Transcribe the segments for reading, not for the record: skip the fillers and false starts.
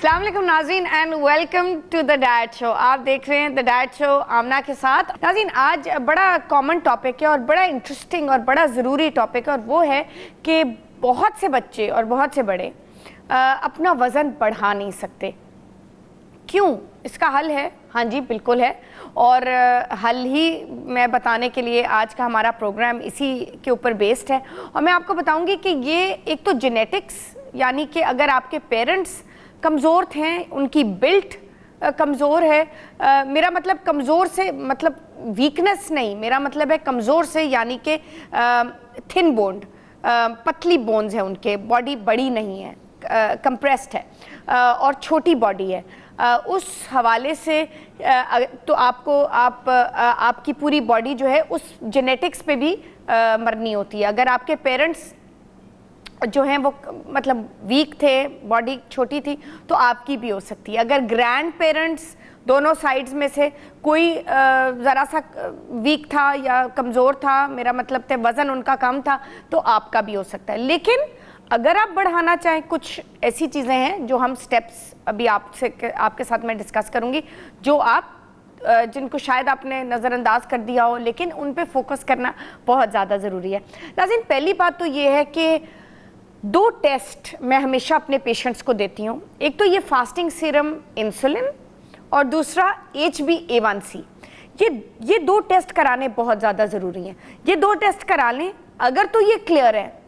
अस्सलाम वालेकुम नाज़रीन and welcome to the diet show. आप देख रहे हैं द डाइट शो आमना के साथ। नाज़रीन, आज बड़ा कॉमन टॉपिक है और बड़ा इंटरेस्टिंग और बड़ा ज़रूरी टॉपिक है, और वो है कि बहुत से बच्चे और बहुत से बड़े अपना वज़न बढ़ा नहीं सकते। क्यों? इसका हल है, हाँ जी बिल्कुल है, और हल ही मैं बताने के लिए आज का हमारा प्रोग्राम इसी के ऊपर बेस्ड है। और मैं आपको बताऊंगी कि ये एक तो जेनेटिक्स, यानी कि अगर आपके पेरेंट्स कमज़ोर थे, उनकी बिल्ट कमज़ोर है, मेरा मतलब कमज़ोर से मतलब वीकनेस नहीं, मेरा मतलब है कमज़ोर से यानी कि थिन बोन्ड, पतली बोन्स है उनके, बॉडी बड़ी नहीं है, कंप्रेस्ड है और छोटी बॉडी है। उस हवाले से तो आपकी पूरी बॉडी जो है उस जेनेटिक्स पे भी मरनी होती है। अगर आपके पेरेंट्स जो हैं वो मतलब वीक थे, बॉडी छोटी थी, तो आपकी भी हो सकती है। अगर ग्रैंड पेरेंट्स दोनों साइड्स में से कोई ज़रा सा वीक था या कमज़ोर था, मेरा मतलब थे वज़न उनका कम था, तो आपका भी हो सकता है। लेकिन अगर आप बढ़ाना चाहें, कुछ ऐसी चीज़ें हैं जो हम स्टेप्स अभी आपके साथ मैं डिस्कस करूँगी, जो आप जिनको शायद आपने नज़रअंदाज कर दिया हो, लेकिन उन पे फोकस करना बहुत ज़्यादा ज़रूरी है। नाज़रीन, पहली बात तो ये है कि 2 टेस्ट मैं हमेशा अपने पेशेंट्स को देती हूँ। एक तो ये फास्टिंग सीरम इंसुलिन और दूसरा HbA1c। ये 2 टेस्ट कराने बहुत ज़्यादा ज़रूरी हैं। ये 2 टेस्ट करा लें, अगर तो ये क्लियर है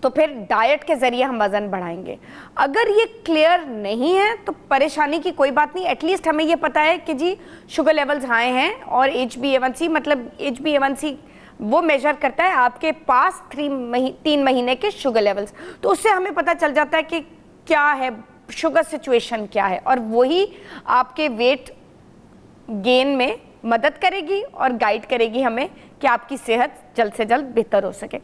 तो फिर डाइट के ज़रिए हम वज़न बढ़ाएंगे। अगर ये क्लियर नहीं है तो परेशानी की कोई बात नहीं, एटलीस्ट हमें ये पता है कि जी शुगर लेवल्स हाई हैं, और HbA1c मतलब HbA1c वो मेजर करता है आपके पास 3 महीने के शुगर लेवल्स, तो उससे हमें पता चल जाता है कि क्या है शुगर सिचुएशन क्या है, और वही आपके वेट गेन में मदद करेगी और गाइड करेगी हमें कि आपकी सेहत जल्द से जल्द बेहतर हो सके।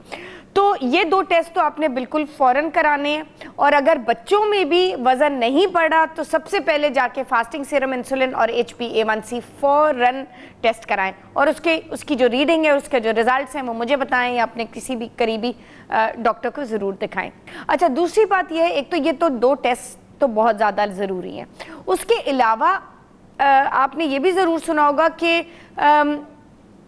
तो ये 2 टेस्ट तो आपने बिल्कुल फ़ौरन कराने हैं। और अगर बच्चों में भी वज़न नहीं बढ़ा तो सबसे पहले जाके फास्टिंग सीरम इंसुलिन और HbA1c फ़ौरन टेस्ट कराएं, और उसकी जो रीडिंग है, उसके जो रिज़ल्ट्स हैं वो मुझे बताएं या अपने किसी भी करीबी डॉक्टर को ज़रूर दिखाएं। अच्छा, दूसरी बात यह है, एक तो ये तो 2 टेस्ट तो बहुत ज़्यादा ज़रूरी हैं। उसके अलावा आपने ये भी ज़रूर सुना होगा कि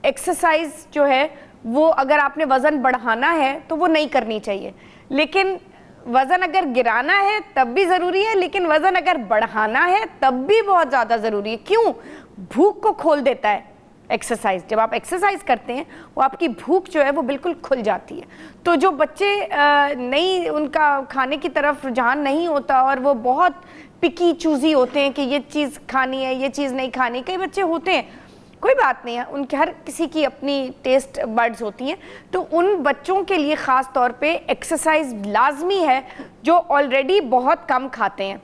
एक्सरसाइज जो है वो अगर आपने वज़न बढ़ाना है तो वो नहीं करनी चाहिए, लेकिन वज़न अगर गिराना है तब भी ज़रूरी है, लेकिन वज़न अगर बढ़ाना है तब भी बहुत ज़्यादा ज़रूरी है। क्यों? भूख को खोल देता है एक्सरसाइज। जब आप एक्सरसाइज करते हैं वो आपकी भूख जो है वो बिल्कुल खुल जाती है। तो जो बच्चे नहीं, उनका खाने की तरफ रुझान नहीं होता और वो बहुत पिकी चूज़ी होते हैं कि ये चीज़ खानी है, ये चीज़ नहीं खानी, कई बच्चे होते हैं, कोई बात नहीं है, उनके हर किसी की अपनी टेस्ट बड्स होती हैं। तो उन बच्चों के लिए ख़ास तौर पे एक्सरसाइज लाजमी है, जो ऑलरेडी बहुत कम खाते हैं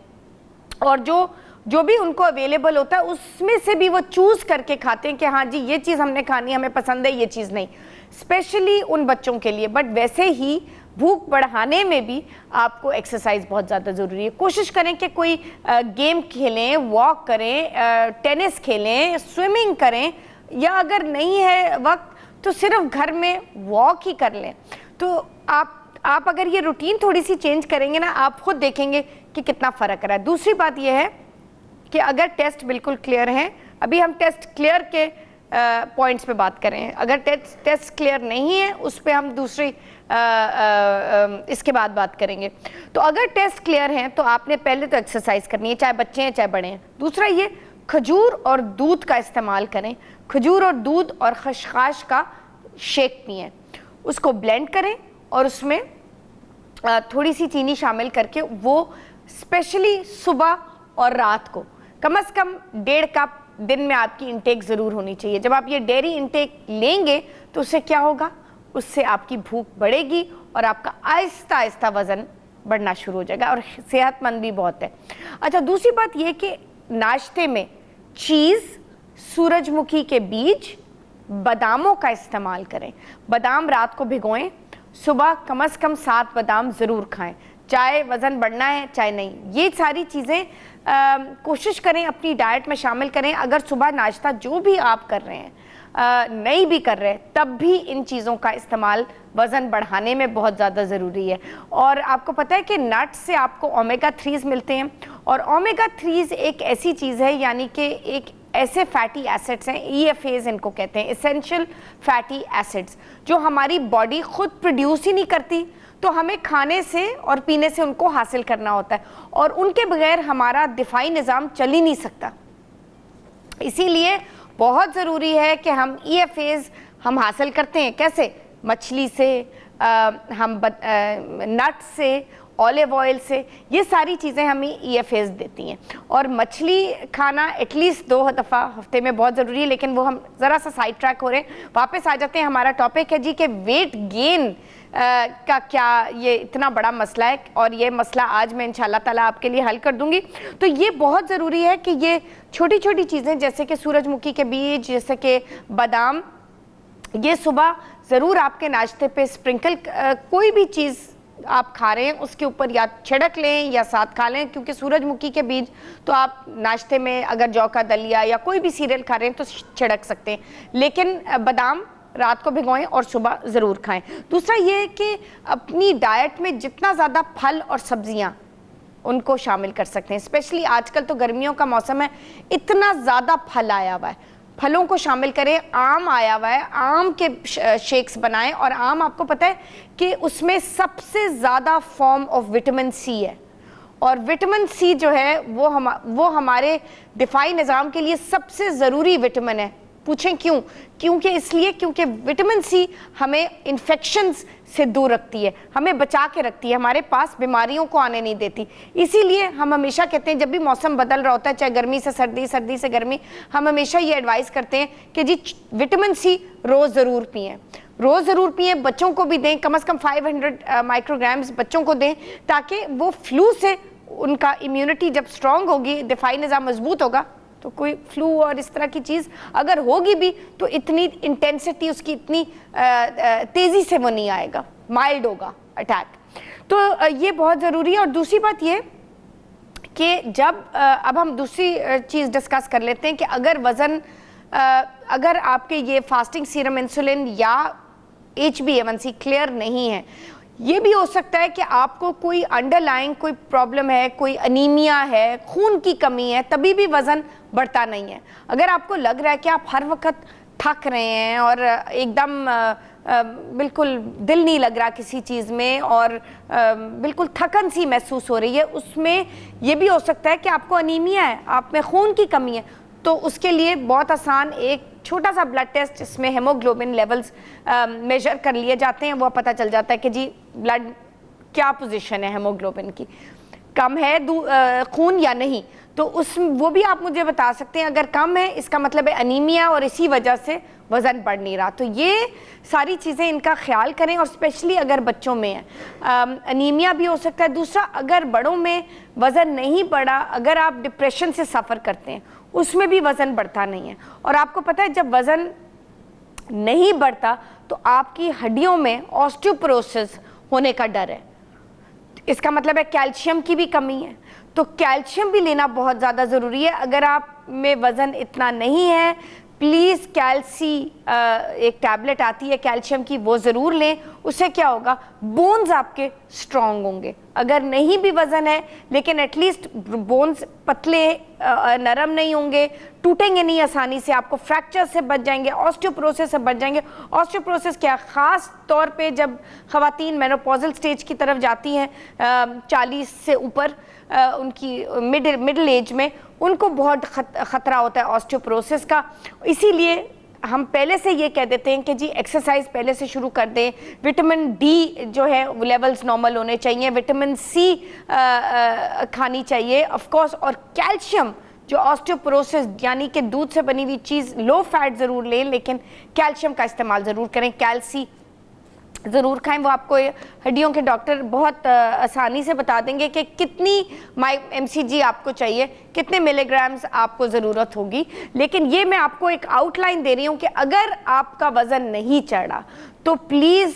और जो भी उनको अवेलेबल होता है उसमें से भी वो चूज़ करके खाते हैं कि हाँ जी ये चीज़ हमने खानी, हमें पसंद है, ये चीज़ नहीं, स्पेशली उन बच्चों के लिए। बट वैसे ही भूख बढ़ाने में भी आपको एक्सरसाइज बहुत ज़्यादा ज़रूरी है। कोशिश करें कि कोई गेम खेलें, वॉक करें, टेनिस खेलें, स्विमिंग करें, या अगर नहीं है वक्त तो सिर्फ घर में वॉक ही कर लें। तो आप अगर ये रूटीन थोड़ी सी चेंज करेंगे ना, आप खुद देखेंगे कि कितना फ़र्क रहा है। दूसरी बात यह है कि अगर टेस्ट बिल्कुल क्लियर हैं, अभी हम टेस्ट क्लियर के पॉइंट्स पे बात करें, अगर टेस्ट क्लियर नहीं है उस पे हम दूसरी इसके बाद बात करेंगे। तो अगर टेस्ट क्लियर हैं तो आपने पहले तो एक्सरसाइज करनी है, चाहे बच्चे हैं चाहे बड़े हैं। दूसरा ये खजूर और दूध का इस्तेमाल करें, खजूर और दूध और खसखस का शेक पिएं, उसको ब्लेंड करें और उसमें थोड़ी सी चीनी शामिल करके वो स्पेशली सुबह और रात को कम से कम 1.5 कप दिन में आपकी इंटेक ज़रूर होनी चाहिए। जब आप ये डेयरी इंटेक लेंगे तो उससे क्या होगा, उससे आपकी भूख बढ़ेगी और आपका आहिस्ता आहिस्ता वज़न बढ़ना शुरू हो जाएगा, और सेहतमंद भी बहुत है। अच्छा, दूसरी बात यह कि नाश्ते में चीज़, सूरजमुखी के बीज, बादामों का इस्तेमाल करें। बादाम रात को भिगोएं, सुबह कम से कम 7 बादाम ज़रूर खाएं, चाहे वज़न बढ़ना है चाहे नहीं। ये सारी चीज़ें कोशिश करें अपनी डाइट में शामिल करें। अगर सुबह नाश्ता जो भी आप कर रहे हैं नहीं भी कर रहे तब भी इन चीज़ों का इस्तेमाल वज़न बढ़ाने में बहुत ज़्यादा ज़रूरी है। और आपको पता है कि नट्स से आपको ओमेगा 3 मिलते हैं, और ओमेगा 3 एक ऐसी चीज़ है, यानी कि एक ऐसे फैटी एसिड्स हैं, EFAs इनको कहते हैं, एसेंशियल फैटी एसिड्स, जो हमारी बॉडी खुद प्रोड्यूस ही नहीं करती, तो हमें खाने से और पीने से उनको हासिल करना होता है, और उनके बगैर हमारा दिफाई निज़ाम चल ही नहीं सकता। इसीलिए बहुत ज़रूरी है कि हम EFAs हम हासिल करते हैं। कैसे? मछली से, हम नट से, ऑलिव ऑयल से, ये सारी चीज़ें हमें EFAs देती हैं। और मछली खाना एटलीस्ट 2 दफ़ा हफ्ते में बहुत ज़रूरी है। लेकिन वो हम ज़रा सा साइड ट्रैक हो रहे हैं, वापस आ जाते हैं। हमारा टॉपिक है जी कि वेट गेन का क्या ये इतना बड़ा मसला है, और ये मसला आज मैं इंशाल्लाह ताला आपके लिए हल कर दूंगी। तो ये बहुत ज़रूरी है कि ये छोटी छोटी चीज़ें जैसे कि सूरजमुखी के बीज, जैसे कि बादाम, ये सुबह ज़रूर आपके नाश्ते पे स्प्रिंकल, कोई भी चीज़ आप खा रहे हैं उसके ऊपर या छिड़क लें या साथ खा लें, क्योंकि सूरजमुखी के बीज तो आप नाश्ते में अगर जौ का दलिया या कोई भी सीरियल खा रहे हैं तो छिड़क सकते हैं, लेकिन बादाम रात को भिगोएं और सुबह ज़रूर खाएं। दूसरा ये है कि अपनी डाइट में जितना ज़्यादा फल और सब्जियां उनको शामिल कर सकते हैं। स्पेशली आजकल तो गर्मियों का मौसम है, इतना ज़्यादा फल आया हुआ है, फलों को शामिल करें। आम आया हुआ है, आम के शेक्स बनाएं। और आम आपको पता है कि उसमें सबसे ज़्यादा फॉर्म ऑफ विटामिन सी है, और विटामिन सी जो है वो हमारे दिफाई निज़ाम के लिए सबसे ज़रूरी विटामिन है। पूछें क्यों? क्योंकि इसलिए क्योंकि विटामिन सी हमें इन्फेक्शंस से दूर रखती है, हमें बचा के रखती है, हमारे पास बीमारियों को आने नहीं देती। इसीलिए हम हमेशा कहते हैं, जब भी मौसम बदल रहा होता है, चाहे गर्मी से सर्दी, सर्दी से गर्मी, हम हमेशा ये एडवाइस करते हैं कि जी विटामिन सी रोज़ ज़रूर पिएँ, रोज़ ज़रूर पिएँ। बच्चों को भी दें, कम से कम 500 माइक्रोग्राम्स बच्चों को दें, ताकि वो फ्लू से उनका इम्यूनिटी जब स्ट्रॉन्ग होगी, दिफाई निज़ाम मजबूत होगा, तो कोई फ्लू और इस तरह की चीज़ अगर होगी भी तो इतनी इंटेंसिटी उसकी इतनी तेज़ी से वो नहीं आएगा, माइल्ड होगा अटैक। तो ये बहुत ज़रूरी है। और दूसरी बात ये कि जब अब हम दूसरी चीज़ डिस्कस कर लेते हैं कि अगर वज़न, अगर आपके ये फास्टिंग सीरम इंसुलिन या HbA1c क्लियर नहीं है, ये भी हो सकता है कि आपको कोई अंडरलाइंग कोई प्रॉब्लम है, कोई अनीमिया है, खून की कमी है, तभी भी वज़न बढ़ता नहीं है। अगर आपको लग रहा है कि आप हर वक्त थक रहे हैं और एकदम बिल्कुल दिल नहीं लग रहा किसी चीज़ में और बिल्कुल थकन सी महसूस हो रही है, उसमें ये भी हो सकता है कि आपको अनीमिया है, आप में खून की कमी है। तो उसके लिए बहुत आसान एक छोटा सा ब्लड टेस्ट, जिसमें हेमोग्लोबिन लेवल्स मेजर कर लिए जाते हैं, वो पता चल जाता है कि जी ब्लड क्या पोजीशन है, हेमोग्लोबिन की कम है खून या नहीं। तो वो भी आप मुझे बता सकते हैं। अगर कम है इसका मतलब है अनीमिया, और इसी वजह से वज़न बढ़ नहीं रहा। तो ये सारी चीज़ें इनका ख्याल करें, और स्पेशली अगर बच्चों में है अनीमिया भी हो सकता है। दूसरा, अगर बड़ों में वज़न नहीं बढ़ा, अगर आप डिप्रेशन से सफ़र करते हैं, उसमें भी वज़न बढ़ता नहीं है। और आपको पता है जब वज़न नहीं बढ़ता तो आपकी हड्डियों में ऑस्टियोपोरोसिस होने का डर है। इसका मतलब है कैल्शियम की भी कमी है, तो कैल्शियम भी लेना बहुत ज़्यादा ज़रूरी है। अगर आप में वज़न इतना नहीं है, प्लीज़ कैल्सी एक टैबलेट आती है कैल्शियम की, वो ज़रूर लें। उससे क्या होगा, बोन्स आपके स्ट्रॉन्ग होंगे। अगर नहीं भी वज़न है लेकिन एटलीस्ट बोन्स पतले नरम नहीं होंगे, टूटेंगे नहीं आसानी से, आपको फ्रैक्चर से बच जाएंगे, ऑस्टियोपोरोसिस से बच जाएंगे। ऑस्टियोपोरोसिस क्या, ख़ास तौर पे जब ख़वातीन मेनोपॉजल स्टेज की तरफ जाती हैं 40 से ऊपर, उनकी मिडिल एज में, उनको बहुत ख़तरा होता है ऑस्टियोपोरोसिस का। इसीलिए हम पहले से ये कह देते हैं कि जी एक्सरसाइज पहले से शुरू कर दें। विटामिन डी जो है लेवल्स नॉर्मल होने चाहिए, विटामिन सी खानी चाहिए ऑफ कोर्स, और कैल्शियम जो ऑस्टियोपोरोसिस यानी कि दूध से बनी हुई चीज़, लो फैट ज़रूर लें लेकिन कैल्शियम का इस्तेमाल ज़रूर करें, कैल्सी ज़रूर खाएं। वो आपको हड्डियों के डॉक्टर बहुत आसानी से बता देंगे कि कितनी mcg आपको चाहिए, कितने मिलीग्राम्स आपको ज़रूरत होगी। लेकिन ये मैं आपको एक आउटलाइन दे रही हूँ कि अगर आपका वज़न नहीं चढ़ा तो प्लीज़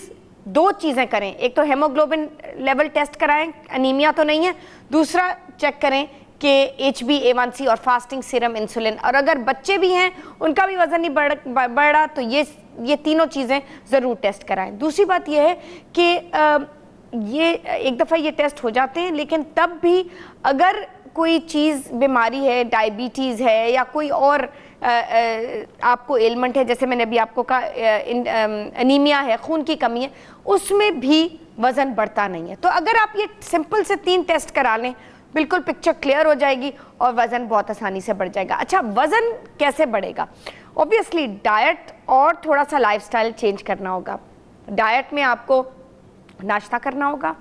2 चीज़ें करें। एक तो हेमोग्लोबिन लेवल टेस्ट कराएं, अनीमिया तो नहीं है। दूसरा, चेक करें कि HbA1c और फास्टिंग सीरम इंसुलिन, और अगर बच्चे भी हैं उनका भी वज़न नहीं बढ़ा तो ये तीनों चीज़ें ज़रूर टेस्ट कराएं। दूसरी बात ये है कि ये एक दफ़ा ये टेस्ट हो जाते हैं, लेकिन तब भी अगर कोई चीज़ बीमारी है, डायबिटीज़ है या कोई और आपको एलिमेंट है, जैसे मैंने अभी आपको कहा एनीमिया है, खून की कमी है, उसमें भी वज़न बढ़ता नहीं है। तो अगर आप ये सिंपल से 3 टेस्ट करा लें, बिल्कुल पिक्चर क्लियर हो जाएगी और वज़न बहुत आसानी से बढ़ जाएगा। अच्छा, वज़न कैसे बढ़ेगा? ऑब्वियसली डाइट और थोड़ा सा लाइफस्टाइल चेंज करना होगा। डाइट में आपको नाश्ता करना होगा,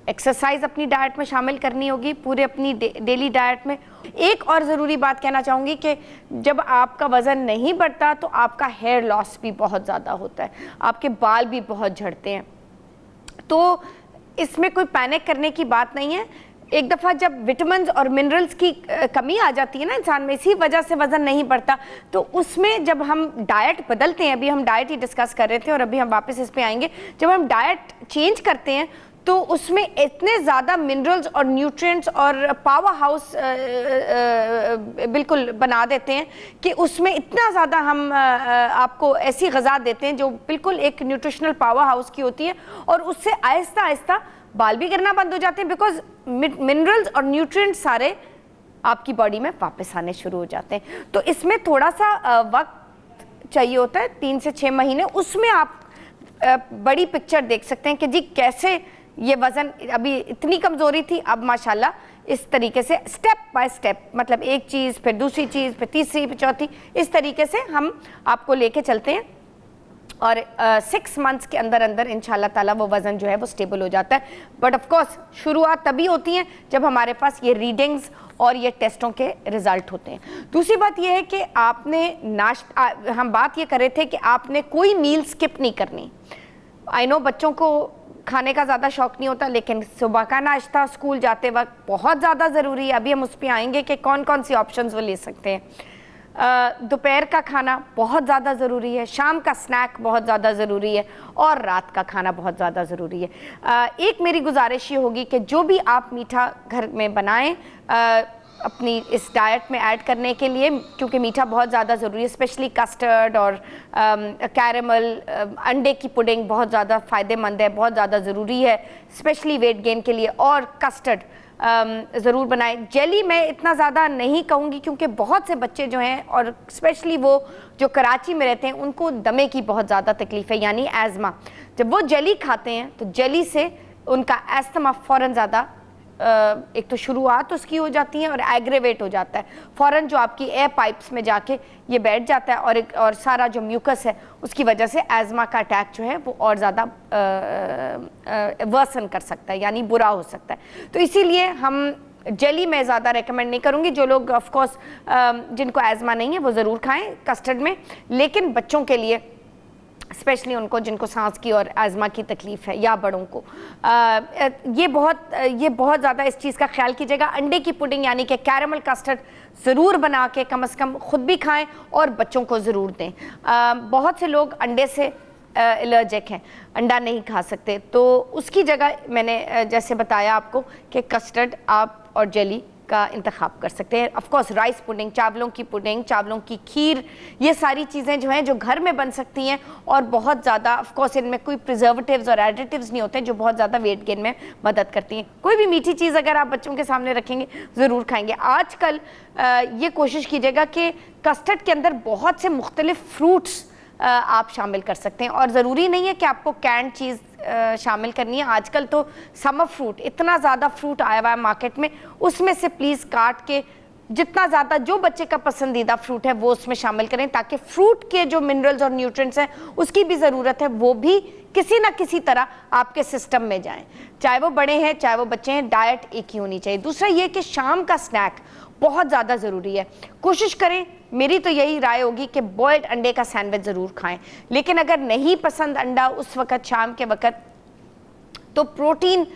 एक्सरसाइज अपनी डाइट में शामिल करनी होगी, पूरे अपनी डेली डाइट में। एक और ज़रूरी बात कहना चाहूँगी कि जब आपका वज़न नहीं बढ़ता तो आपका हेयर लॉस भी बहुत ज़्यादा होता है, आपके बाल भी बहुत झड़ते हैं। तो इसमें कोई पैनिक करने की बात नहीं है। एक दफ़ा जब विटामिन्स और मिनरल्स की कमी आ जाती है ना इंसान में, इसी वजह से वज़न नहीं बढ़ता, तो उसमें जब हम डाइट बदलते हैं, अभी हम डाइट ही डिस्कस कर रहे थे और अभी हम वापस इस पे आएंगे, जब हम डाइट चेंज करते हैं तो उसमें इतने ज़्यादा मिनरल्स और न्यूट्रिएंट्स और पावर हाउस बिल्कुल बना देते हैं कि उसमें इतना ज़्यादा हम आपको ऐसी ग़िज़ा देते हैं जो बिल्कुल एक न्यूट्रिशनल पावर हाउस की होती है, और उससे आहिस्ता आहिस्ता बाल भी गिरना बंद हो जाते हैं, बिकॉज मिनरल्स और न्यूट्रिएंट्स सारे आपकी बॉडी में वापस आने शुरू हो जाते हैं। तो इसमें थोड़ा सा वक्त चाहिए होता है, 3 से 6 महीने। उसमें आप बड़ी पिक्चर देख सकते हैं कि जी कैसे ये वज़न, अभी इतनी कमज़ोरी थी, अब माशाल्लाह इस तरीके से स्टेप बाय स्टेप, मतलब एक चीज़ फिर दूसरी चीज़ फिर तीसरी फिर चौथी, इस तरीके से हम आपको लेके चलते हैं और 6 मंथ्स के अंदर अंदर इंशाल्लाह ताला वो वज़न जो है वो स्टेबल हो जाता है। बट ऑफ कोर्स शुरुआत तभी होती है जब हमारे पास ये रीडिंग्स और ये टेस्टों के रिज़ल्ट होते हैं। दूसरी बात ये है कि आपने हम बात ये कर रहे थे कि आपने कोई मील स्किप नहीं करनी। आई नो बच्चों को खाने का ज़्यादा शौक़ नहीं होता, लेकिन सुबह का नाश्ता स्कूल जाते वक्त बहुत ज़्यादा ज़रूरी है। अभी हम उस पर आएंगे कि कौन कौन सी ऑप्शंस वो ले सकते हैं। दोपहर का खाना बहुत ज़्यादा ज़रूरी है, शाम का स्नैक बहुत ज़्यादा ज़रूरी है, और रात का खाना बहुत ज़्यादा ज़रूरी है। एक मेरी गुजारिश ये होगी कि जो भी आप मीठा घर में बनाएं अपनी इस डाइट में ऐड करने के लिए, क्योंकि मीठा बहुत ज़्यादा ज़रूरी है, स्पेशली कस्टर्ड और कैरेमल, अंडे की पुडिंग बहुत ज़्यादा फ़ायदेमंद है, बहुत ज़्यादा ज़रूरी है स्पेशली वेट गेन के लिए। और कस्टर्ड ज़रूर बनाएं। जेली मैं इतना ज़्यादा नहीं कहूँगी, क्योंकि बहुत से बच्चे जो हैं और स्पेशली वो जो कराची में रहते हैं उनको दमे की बहुत ज़्यादा तकलीफ़ है, यानी एज़मा। जब वो जेली खाते हैं तो जेली से उनका एस्थमा फ़ौरन ज़्यादा एक तो शुरुआत उसकी हो जाती है और एग्रेवेट हो जाता है फ़ौरन, जो आपकी एयर पाइप्स में जाके ये बैठ जाता है और सारा जो म्यूकस है उसकी वजह से एज़मा का अटैक जो है वो और ज़्यादा वर्सन कर सकता है, यानी बुरा हो सकता है। तो इसीलिए हम जेली मैं ज़्यादा रेकमेंड नहीं करूँगी। जो लोग ऑफ कोर्स जिनको एज़मा नहीं है वो ज़रूर खाएँ कस्टर्ड में, लेकिन बच्चों के लिए स्पेशली उनको जिनको सांस की और एज़मा की तकलीफ़ है या बड़ों को ये बहुत ज़्यादा इस चीज़ का ख्याल कीजिएगा। अंडे की पुडिंग यानी कि कैरेमल कस्टर्ड ज़रूर बना के कम से कम ख़ुद भी खाएं और बच्चों को ज़रूर दें। बहुत से लोग अंडे से एलर्जिक हैं, अंडा नहीं खा सकते, तो उसकी जगह मैंने जैसे बताया आपको कि कस्टर्ड आप और जेली का इंतखाब कर सकते हैं। ऑफ कोर्स राइस पुडिंग, चावलों की खीर, ये सारी चीज़ें जो हैं जो घर में बन सकती हैं और बहुत ज़्यादा ऑफ कोर्स इनमें कोई प्रिजर्वेटिव्स और एडिटिव्स नहीं होते हैं, जो बहुत ज़्यादा वेट गेन में मदद करती हैं। कोई भी मीठी चीज़ अगर आप बच्चों के सामने रखेंगे ज़रूर खाएंगे। आजकल ये कोशिश कीजिएगा कि कस्टर्ड के अंदर बहुत से मुख्तलिफ फ्रूट्स आप शामिल कर सकते हैं, और ज़रूरी नहीं है कि आपको कैंड चीज़ शामिल करनी है। आजकल तो समर फ्रूट, इतना ज़्यादा फ्रूट आया हुआ है मार्केट में, उसमें से प्लीज़ काट के जितना ज़्यादा जो बच्चे का पसंदीदा फ्रूट है वो उसमें शामिल करें, ताकि फ्रूट के जो मिनरल्स और न्यूट्रिएंट्स हैं उसकी भी ज़रूरत है वो भी किसी ना किसी तरह आपके सिस्टम में जाएं, चाहे वो बड़े हैं चाहे वो बच्चे हैं। डाइट एक ही होनी चाहिए। दूसरा ये कि शाम का स्नैक बहुत ज़्यादा ज़रूरी है। कोशिश करें, मेरी तो यही राय होगी कि बॉयल्ड अंडे का सैंडविच ज़रूर खाएं, लेकिन अगर नहीं पसंद अंडा उस वक़्त शाम के वक़्त, तो प्रोटीन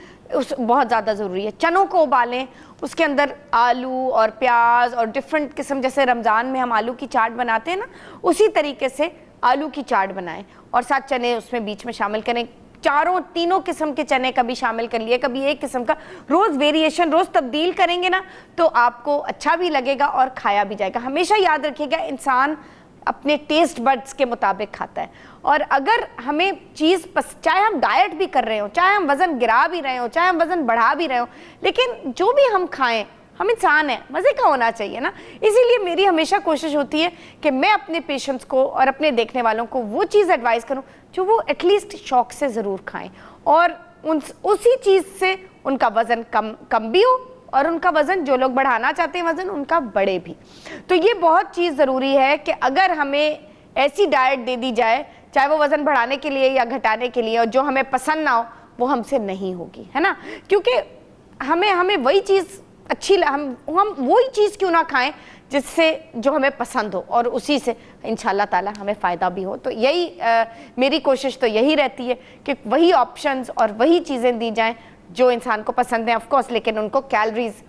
बहुत ज़्यादा ज़रूरी है। चनों को उबालें, उसके अंदर आलू और प्याज और डिफरेंट किस्म, जैसे रमज़ान में हम आलू की चाट बनाते हैं ना, उसी तरीके से आलू की चाट बनाएं और साथ चने उसमें बीच में शामिल करें। चारों तीनों किस्म के चने कभी शामिल कर लिए, कभी एक किस्म का, रोज वेरिएशन, रोज तब्दील करेंगे ना तो आपको अच्छा भी लगेगा और खाया भी जाएगा। हमेशा याद रखिएगा इंसान अपने टेस्ट बड्स के मुताबिक खाता है, और अगर हमें चीज़ चाहे हम डाइट भी कर रहे हो, चाहे हम वज़न गिरा भी रहे हो, चाहे हम वज़न बढ़ा भी रहे हो, लेकिन जो भी हम खाएं, हम इंसान हैं, मज़े का होना चाहिए ना। इसीलिए मेरी हमेशा कोशिश होती है कि मैं अपने पेशेंट्स को और अपने देखने वालों को वो चीज़ एडवाइस करूं जो वो एटलीस्ट शौक से ज़रूर खाएं, और उसी चीज़ से उनका वज़न कम भी हो और उनका वज़न, जो लोग बढ़ाना चाहते हैं वज़न, उनका बढ़े भी। तो ये बहुत चीज़ ज़रूरी है कि अगर हमें ऐसी डाइट दे दी जाए, चाहे वो वज़न बढ़ाने के लिए या घटाने के लिए, और जो हमें पसंद ना हो वो हमसे नहीं होगी, है ना। क्योंकि हमें वही चीज़ अच्छी, हम वही चीज़ क्यों ना खाएं जिससे जो हमें पसंद हो और उसी से इंशाल्लाह ताला हमें फ़ायदा भी हो। तो यही मेरी कोशिश तो यही रहती है कि वही ऑप्शंस और वही चीज़ें दी जाएं जो इंसान को पसंद है, ऑफ कोर्स, लेकिन उनको कैलोरीज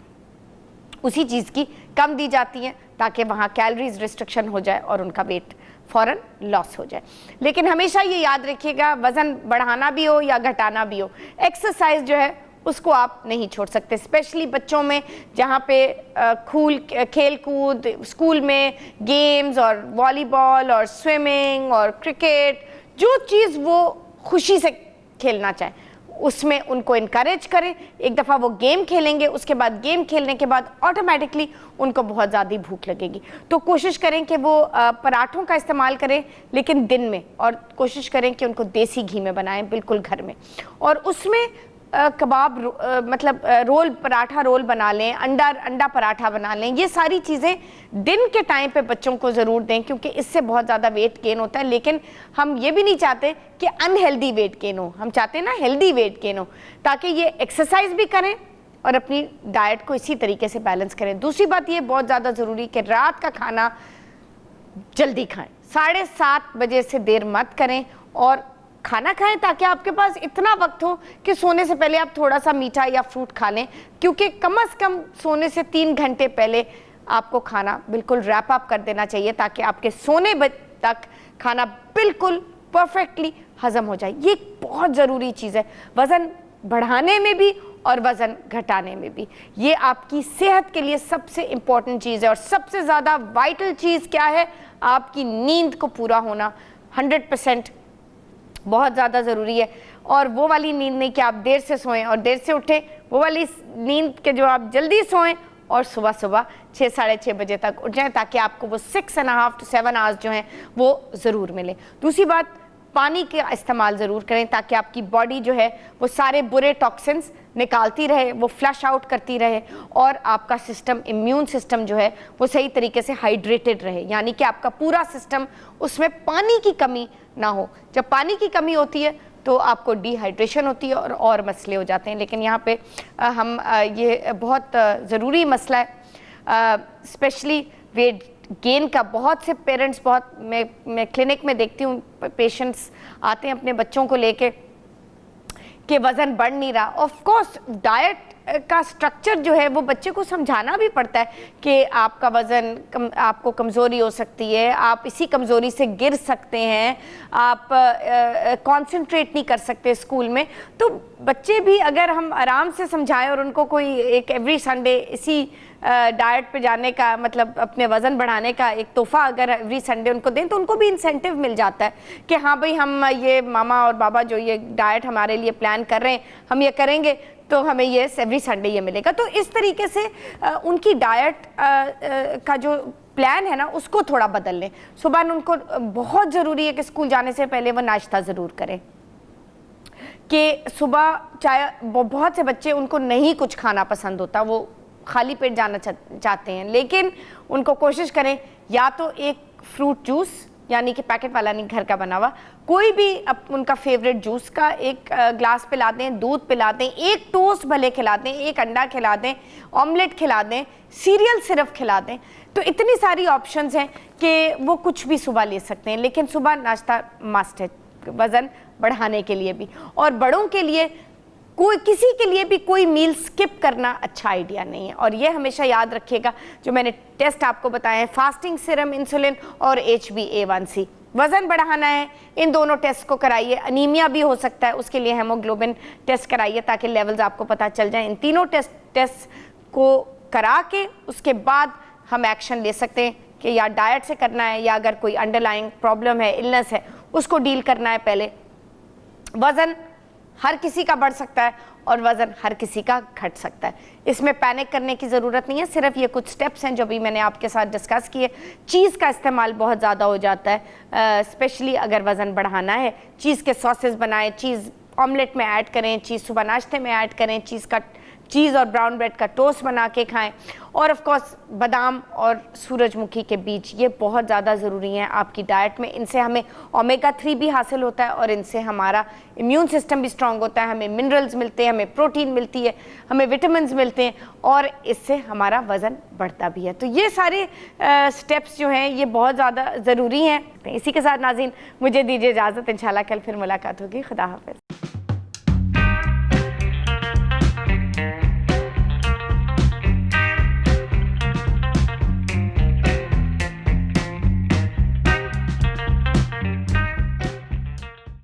उसी चीज़ की कम दी जाती हैं ताकि वहाँ कैलोरीज रिस्ट्रिक्शन हो जाए और उनका वेट फ़ौरन लॉस हो जाए। लेकिन हमेशा ये याद रखिएगा, वज़न बढ़ाना भी हो या घटाना भी हो, एक्सरसाइज जो है उसको आप नहीं छोड़ सकते, स्पेशली बच्चों में जहाँ पे खेल कूद, स्कूल में गेम्स और वॉलीबॉल और स्विमिंग और क्रिकेट, जो चीज़ वो खुशी से खेलना चाहें उसमें उनको इनकरेज करें। एक दफ़ा वो गेम खेलेंगे, उसके बाद गेम खेलने के बाद ऑटोमेटिकली उनको बहुत ज़्यादा भूख लगेगी। तो कोशिश करें कि वो पराठों का इस्तेमाल करें, लेकिन दिन में, और कोशिश करें कि उनको देसी घी में बनाएं, बिल्कुल घर में, और उसमें कबाब मतलब रोल, पराठा रोल बना लें, अंडा पराठा बना लें। ये सारी चीज़ें दिन के टाइम पे बच्चों को ज़रूर दें, क्योंकि इससे बहुत ज़्यादा वेट गेन होता है। लेकिन हम ये भी नहीं चाहते कि अनहेल्दी वेट गेन हो, हम चाहते हैं ना हेल्दी वेट गेन हो, ताकि ये एक्सरसाइज भी करें और अपनी डाइट को इसी तरीके से बैलेंस करें। दूसरी बात ये बहुत ज़्यादा ज़रूरी कि रात का खाना जल्दी खाएँ, 7:30 बजे से देर मत करें, और खाना खाएं ताकि आपके पास इतना वक्त हो कि सोने से पहले आप थोड़ा सा मीठा या फ्रूट खा लें, क्योंकि कम से कम सोने से 3 घंटे पहले आपको खाना बिल्कुल रैप अप कर देना चाहिए, ताकि आपके सोने तक खाना बिल्कुल परफेक्टली हजम हो जाए। ये बहुत ज़रूरी चीज़ है, वज़न बढ़ाने में भी और वज़न घटाने में भी। ये आपकी सेहत के लिए सबसे इम्पॉर्टेंट चीज़ है, और सबसे ज़्यादा वाइटल चीज़ क्या है, आपकी नींद को पूरा होना 100% बहुत ज़्यादा ज़रूरी है। और वो वाली नींद नहीं कि आप देर से सोएं और देर से उठें, वो वाली नींद के जो आप जल्दी सोएं और सुबह 6, 6:30 बजे तक उठ जाएं, ताकि आपको वो 6.5 to 7 आवर्स जो हैं वो ज़रूर मिले। दूसरी बात, पानी का इस्तेमाल ज़रूर करें ताकि आपकी बॉडी जो है वो सारे बुरे टॉक्सिन्स निकालती रहे, वो फ्लश आउट करती रहे, और आपका सिस्टम, इम्यून सिस्टम जो है वो सही तरीके से हाइड्रेटेड रहे, यानी कि आपका पूरा सिस्टम, उसमें पानी की कमी ना हो। जब पानी की कमी होती है तो आपको डिहाइड्रेशन होती है और मसले हो जाते हैं। लेकिन यहाँ पे हम ये बहुत ज़रूरी मसला है, स्पेशली वेट गेन का। बहुत से पेरेंट्स, मैं क्लिनिक में देखती हूँ, पेशेंट्स आते हैं अपने बच्चों को लेके कि वज़न बढ़ नहीं रहा। ऑफ कोर्स डाइट का स्ट्रक्चर जो है वो बच्चे को समझाना भी पड़ता है कि आपका वज़न, आपको कमज़ोरी हो सकती है, आप इसी कमज़ोरी से गिर सकते हैं, आप कंसंट्रेट नहीं कर सकते स्कूल में। तो बच्चे भी अगर हम आराम से समझाएं और उनको कोई एक एवरी संडे इसी डाइट पे जाने का, मतलब अपने वज़न बढ़ाने का एक तोहफ़ा अगर एवरी संडे उनको दें, तो उनको भी इंसेंटिव मिल जाता है कि हाँ भाई, हम ये मामा और बाबा जो ये डाइट हमारे लिए प्लान कर रहे हैं, हम ये करेंगे तो हमें ये एवरी संडे ये मिलेगा। तो इस तरीके से उनकी डाइट का जो प्लान है ना उसको थोड़ा बदल लें। सुबह उनको बहुत ज़रूरी है कि स्कूल जाने से पहले वो नाश्ता ज़रूर करें, कि सुबह चाहे बहुत से बच्चे, उनको नहीं कुछ खाना पसंद होता, वो खाली पेट जाना चाहते हैं, लेकिन उनको कोशिश करें या तो एक फ्रूट जूस, यानी कि पैकेट वाला नहीं, घर का बना हुआ कोई भी उनका फेवरेट जूस का एक ग्लास पिला दें, दूध पिला दें, एक टोस्ट भले खिला दें, एक अंडा खिला दें, ऑमलेट खिला दें, सीरियल सिर्फ खिला दें। तो इतनी सारी ऑप्शंस हैं कि वो कुछ भी सुबह ले सकते हैं, लेकिन सुबह नाश्ता मस्ट है वज़न बढ़ाने के लिए भी। और बड़ों के लिए किसी के लिए भी कोई मील स्किप करना अच्छा आइडिया नहीं है। और ये हमेशा याद रखिएगा, जो मैंने टेस्ट आपको बताए हैं, फास्टिंग सीरम इंसुलिन और HbA1c, वज़न बढ़ाना है, इन दोनों टेस्ट को कराइए। अनीमिया भी हो सकता है, उसके लिए हेमोग्लोबिन टेस्ट कराइए ताकि लेवल्स आपको पता चल जाए। इन तीनों टेस्ट को करा के उसके बाद हम एक्शन ले सकते हैं कि या डाइट से करना है या अगर कोई अंडरलाइंग प्रॉब्लम है, इलनेस है, उसको डील करना है पहले। वज़न हर किसी का बढ़ सकता है और वज़न हर किसी का घट सकता है, इसमें पैनिक करने की ज़रूरत नहीं है। सिर्फ ये कुछ स्टेप्स हैं जो भी मैंने आपके साथ डिस्कस किए। चीज़ का इस्तेमाल बहुत ज़्यादा हो जाता है, स्पेशली अगर वज़न बढ़ाना है। चीज़ के सॉसेस बनाएं, चीज़ ऑमलेट में ऐड करें, चीज़ सुबह नाश्ते में ऐड करें, चीज़ और ब्राउन ब्रेड का टोस्ट बना के खाएं। और ऑफ कोर्स बादाम और सूरजमुखी के बीज, ये बहुत ज़्यादा ज़रूरी हैं आपकी डाइट में। इनसे हमें ओमेगा 3 भी हासिल होता है और इनसे हमारा इम्यून सिस्टम भी स्ट्रांग होता है, हमें मिनरल्स मिलते हैं, हमें प्रोटीन मिलती है, हमें विटामिन्स मिलते हैं और इससे हमारा वज़न बढ़ता भी है। तो ये सारे स्टेप्स जो हैं ये बहुत ज़्यादा ज़रूरी हैं। इसी के साथ नाज़रीन मुझे दीजिए इजाज़त, इंशाल्लाह कल फिर मुलाकात होगी। खुदा हाफ़िज़।